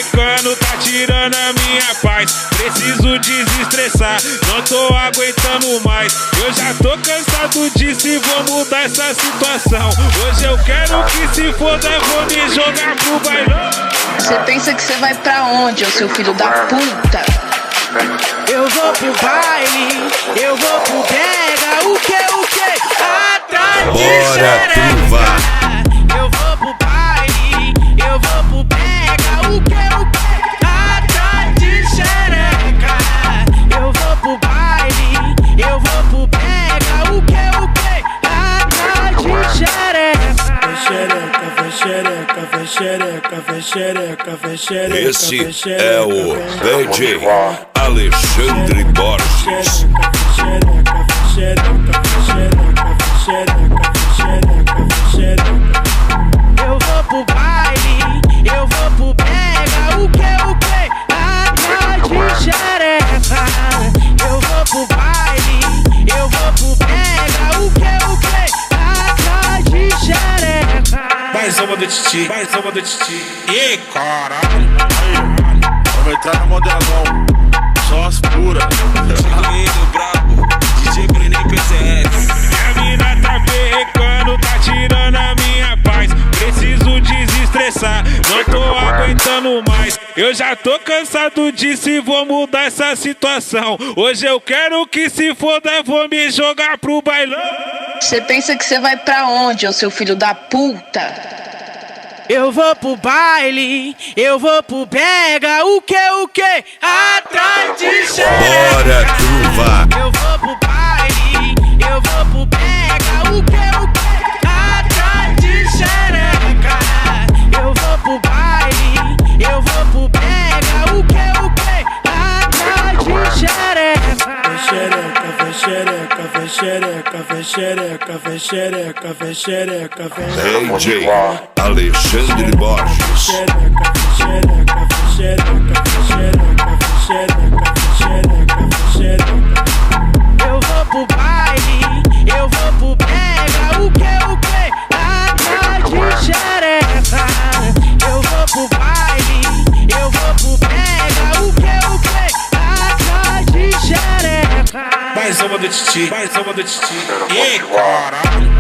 perrecando, tá tirando a minha paz. Preciso desestressar, não tô aguentando mais. Eu já tô cansado disso e vou mudar essa situação. Hoje eu quero que se foda, vou me jogar pro bailão. Você pensa que você vai pra onde, ô seu filho da puta? Eu vou pro baile, eu vou pro pega, o que? Atrás de xereca. Eu vou pro baile, eu vou pro pega, o que? Atrás de xereca. Eu vou pro baile, eu vou pro pega, o que? Atrás de xereca. Vai xereca, vai xereca, vai xereca, vai xereca. Esse é o DJ Alexandre Borges. Eu vou pro baile, eu vou pro pega, o que? Atrás de xereca. Eu vou pro baile, eu vou pro pega, o que? Atrás de xereca. Mais uma do Titi, mais uma do Titi. E caralho. Vamos entrar no modelão, só as puras. Lindo, brabo, DJ Bruno PCS. Minha mina tá perrecando, tá tirando a minha paz. Preciso desestressar, não tô aguentando mais. Eu já tô cansado disso e vou mudar essa situação. Hoje eu quero que se foda, vou me jogar pro bailão. Você pensa que você vai pra onde, ô seu filho da puta? Eu vou pro baile, eu vou pro pega, o que? Atrás de xereca. Bora truvar. Eu vou pro baile, eu vou pro pega, o que? Atrás de xereca. Eu vou pro baile, eu vou pro pega, o que? Atrás de xereca. Vai xereca, vai xereca, vai xereca, vai xereca, vai xereca, vai xereca, vai DJ Alexandre Borges. xereca, xereca, xereca, xereca, xereca, xereca, xereca. Eu vou pro baile, eu vou pro pega, o que? Atrás de xereca. Eu vou pro baile, eu vou pro pega, o que? Atrás de xereca. Mais uma do Titi, mais uma do Titi. E caralho.